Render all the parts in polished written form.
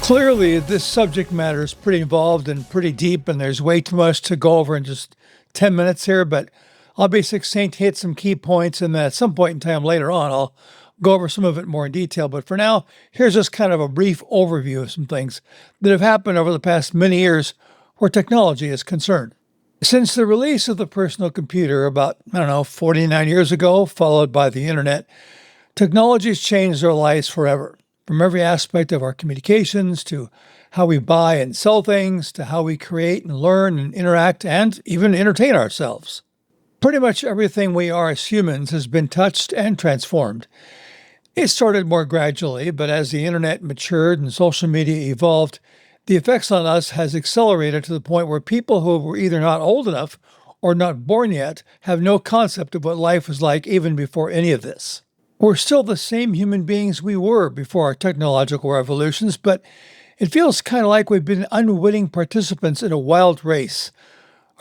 Clearly, this subject matter is pretty involved and pretty deep, and there's way too much to go over in just 10 minutes here, but I'll be succinct, hit some key points, and then at some point in time later on, I'll go over some of it more in detail. But for now, here's just kind of a brief overview of some things that have happened over the past many years where technology is concerned. Since the release of the personal computer about, 49 years ago, followed by the internet, technology has changed our lives forever. From every aspect of our communications to how we buy and sell things to how we create and learn and interact and even entertain ourselves. Pretty much everything we are as humans has been touched and transformed. It started more gradually, but as the internet matured and social media evolved, the effects on us has accelerated to the point where people who were either not old enough or not born yet have no concept of what life was like even before any of this. We're still the same human beings we were before our technological revolutions, but it feels kind of like we've been unwitting participants in a wild race.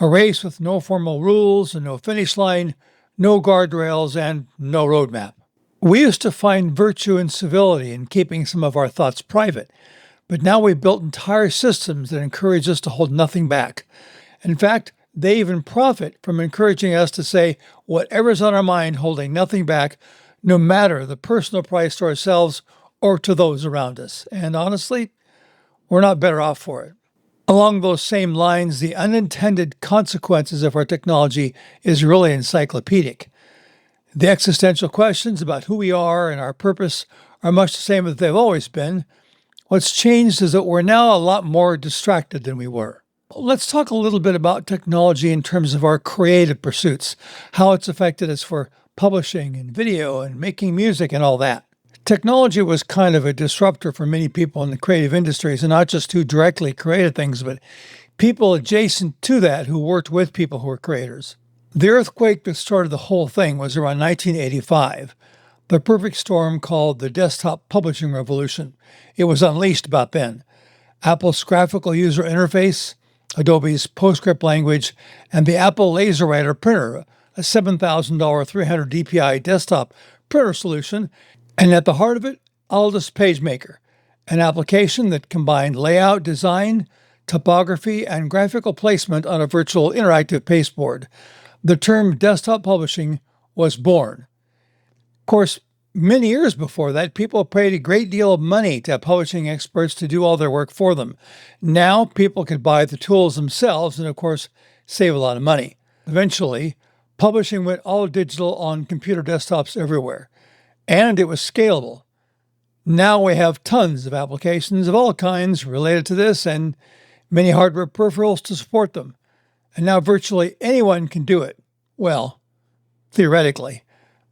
A race with no formal rules and no finish line, no guardrails, and no roadmap. We used to find virtue and civility in keeping some of our thoughts private, but now we've built entire systems that encourage us to hold nothing back. In fact, they even profit from encouraging us to say whatever's on our mind, holding nothing back, no matter the personal price to ourselves or to those around us. And honestly, we're not better off for it. Along those same lines, the unintended consequences of our technology is really encyclopedic. The existential questions about who we are and our purpose are much the same as they've always been. What's changed is that we're now a lot more distracted than we were. Let's talk a little bit about technology in terms of our creative pursuits, how it's affected us for publishing and video and making music and all that. Technology was kind of a disruptor for many people in the creative industries, and not just who directly created things, but people adjacent to that who worked with people who were creators. The earthquake that started the whole thing was around 1985, the perfect storm called the desktop publishing revolution. It was unleashed about then. Apple's graphical user interface, Adobe's PostScript language, and the Apple LaserWriter printer, a $7,000 300 DPI desktop printer solution, and at the heart of it, Aldus PageMaker, an application that combined layout design, typography, and graphical placement on a virtual interactive pasteboard. The term desktop publishing was born. Of course, many years before that, people paid a great deal of money to have publishing experts to do all their work for them. Now, people could buy the tools themselves and, of course, save a lot of money. Eventually, publishing went all digital on computer desktops everywhere, and it was scalable. Now we have tons of applications of all kinds related to this and many hardware peripherals to support them. And now virtually anyone can do it. Well, theoretically,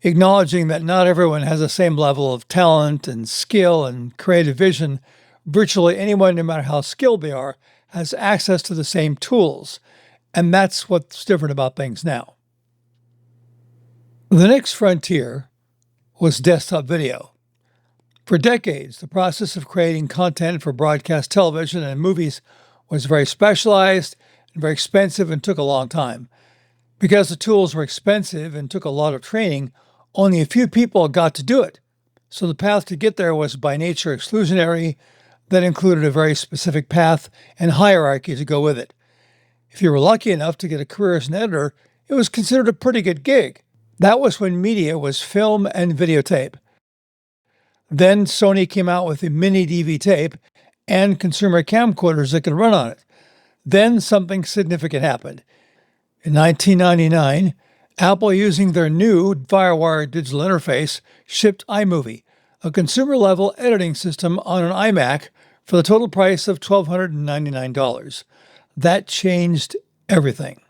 acknowledging that not everyone has the same level of talent and skill and creative vision, virtually anyone, no matter how skilled they are, has access to the same tools. And that's what's different about things now. The next frontier was desktop video. For decades, the process of creating content for broadcast television and movies was very specialized and very expensive and took a long time. Because the tools were expensive and took a lot of training, only a few people got to do it. So the path to get there was by nature exclusionary, that included a very specific path and hierarchy to go with it. If you were lucky enough to get a career as an editor, it was considered a pretty good gig. That was when media was film and videotape. Then Sony came out with the mini DV tape and consumer camcorders that could run on it. Then something significant happened. In 1999, Apple, using their new FireWire digital interface, shipped iMovie, a consumer-level editing system on an iMac for the total price of $1,299. That changed everything.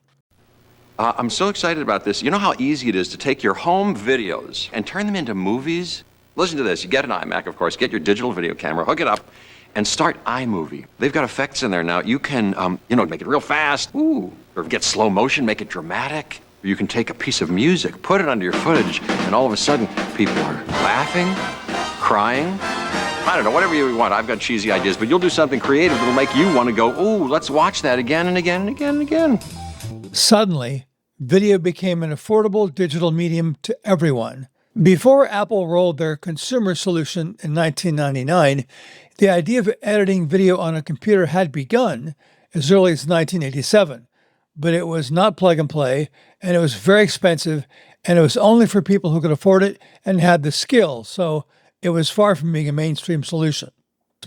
I'm so excited about this. You know how easy it is to take your home videos and turn them into movies? Listen to this. You get an iMac, of course, get your digital video camera, hook it up, and start iMovie. They've got effects in there now. You can, make it real fast. Ooh. Or get slow motion, make it dramatic. Or you can take a piece of music, put it under your footage, and all of a sudden, people are laughing, crying. I don't know, whatever you want. I've got cheesy ideas, but you'll do something creative that'll make you want to go, ooh, let's watch that again and again and again and again. Suddenly, video became an affordable digital medium to everyone. Before Apple rolled their consumer solution in 1999, the idea of editing video on a computer had begun as early as 1987, but it was not plug and play, and it was very expensive, and it was only for people who could afford it and had the skill, so it was far from being a mainstream solution.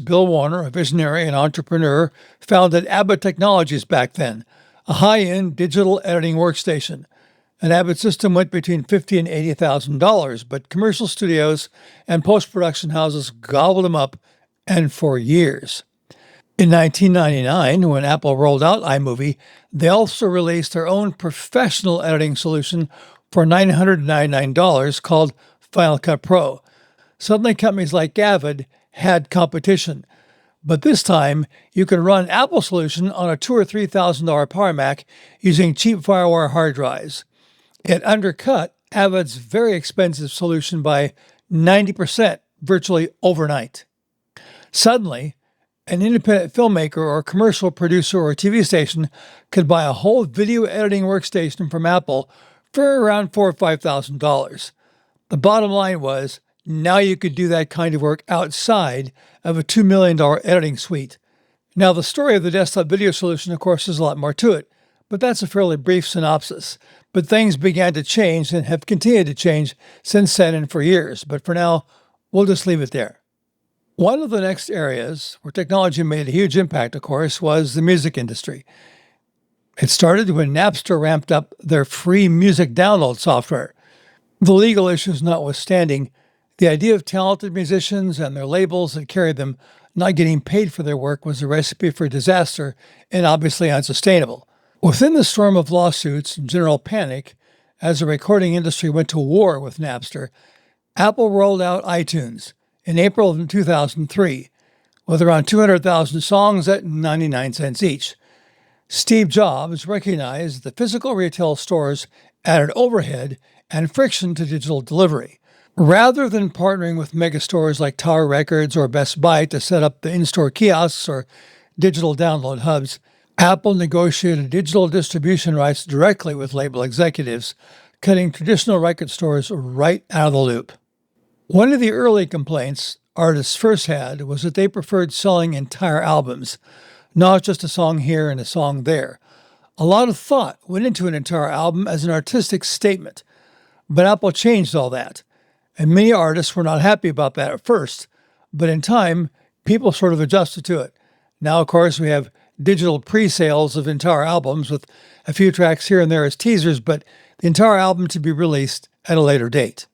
Bill Warner, a visionary and entrepreneur, founded Abbott Technologies back then, a high-end digital editing workstation. An Abbott system went between $50,000 and $80,000, but commercial studios and post-production houses gobbled them up, and for years. In 1999, when Apple rolled out iMovie, they also released their own professional editing solution for $999 called Final Cut Pro. Suddenly, companies like Avid had competition. But this time, you could run an Apple solution on a $2,000 or $3,000 Power Mac using cheap FireWire hard drives. It undercut Avid's very expensive solution by 90% virtually overnight. Suddenly, an independent filmmaker or commercial producer or TV station could buy a whole video editing workstation from Apple for around $4,000 or $5,000. The bottom line was, now you could do that kind of work outside of a $2 million editing suite. Now, the story of the desktop video solution, of course, is a lot more to it, but that's a fairly brief synopsis. But things began to change and have continued to change since then and for years. But for now, we'll just leave it there. One of the next areas where technology made a huge impact, of course, was the music industry. It started when Napster ramped up their free music download software. The legal issues notwithstanding, the idea of talented musicians and their labels that carried them not getting paid for their work was a recipe for disaster and obviously unsustainable. Within the storm of lawsuits and general panic, as the recording industry went to war with Napster, Apple rolled out iTunes in April of 2003 with around 200,000 songs at 99 cents each. Steve Jobs recognized that physical retail stores added overhead and friction to digital delivery. Rather than partnering with megastores like Tower Records or Best Buy to set up the in-store kiosks or digital download hubs, Apple negotiated digital distribution rights directly with label executives, cutting traditional record stores right out of the loop. One of the early complaints artists first had was that they preferred selling entire albums, not just a song here and a song there. A lot of thought went into an entire album as an artistic statement, but Apple changed all that. And many artists were not happy about that at first, but in time, people sort of adjusted to it. Now, of course, we have digital pre-sales of entire albums with a few tracks here and there as teasers, but the entire album to be released at a later date.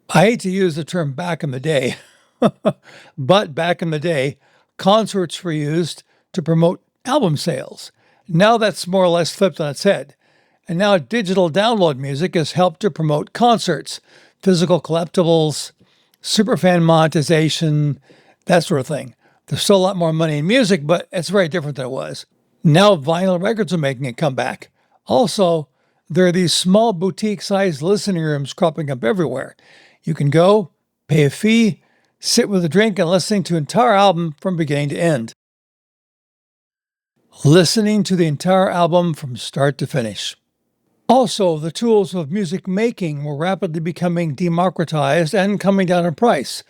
I hate to use the term back in the day, but back in the day, concerts were used to promote album sales. Now that's more or less flipped on its head. And now digital download music has helped to promote concerts, physical collectibles, superfan monetization, that sort of thing. There's still a lot more money in music, but it's very different than it was. Now vinyl records are making a comeback. Also, there are these small boutique-sized listening rooms cropping up everywhere. You can go, pay a fee, sit with a drink and listening to an entire album from beginning to end. Listening to the entire album from start to finish. Also, the tools of music making were rapidly becoming democratized and coming down in price,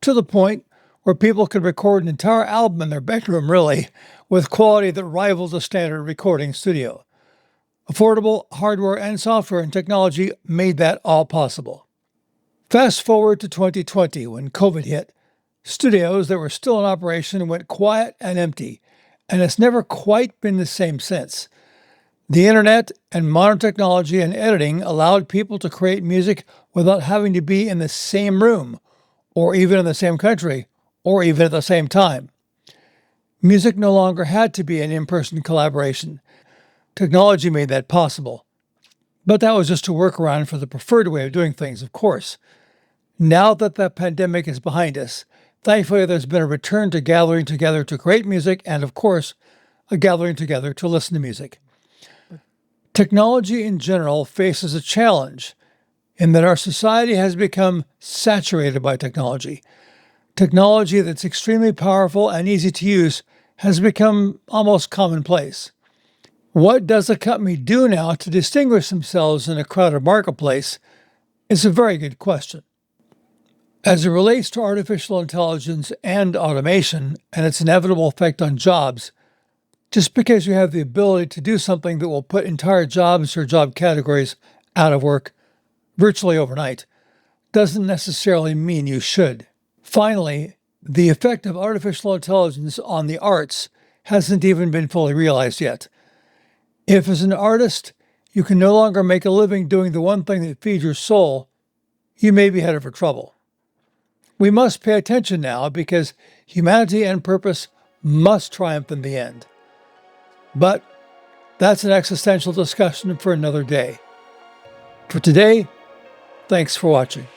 to the point where people could record an entire album in their bedroom, really, with quality that rivals a standard recording studio. Affordable hardware and software and technology made that all possible. Fast forward to 2020, when COVID hit, studios that were still in operation went quiet and empty, and it's never quite been the same since. The internet and modern technology and editing allowed people to create music without having to be in the same room, or even in the same country, or even at the same time. Music no longer had to be an in-person collaboration. Technology made that possible. But that was just a workaround for the preferred way of doing things, of course. Now that the pandemic is behind us, thankfully there's been a return to gathering together to create music and, of course, a gathering together to listen to music. Technology in general faces a challenge in that our society has become saturated by technology. Technology that's extremely powerful and easy to use has become almost commonplace. What does a company do now to distinguish themselves in a crowded marketplace is a very good question. As it relates to artificial intelligence and automation and its inevitable effect on jobs, just because you have the ability to do something that will put entire jobs or job categories out of work virtually overnight doesn't necessarily mean you should. Finally, the effect of artificial intelligence on the arts hasn't even been fully realized yet. If, as an artist, you can no longer make a living doing the one thing that feeds your soul, you may be headed for trouble. We must pay attention now because humanity and purpose must triumph in the end. But that's an existential discussion for another day. For today, thanks for watching.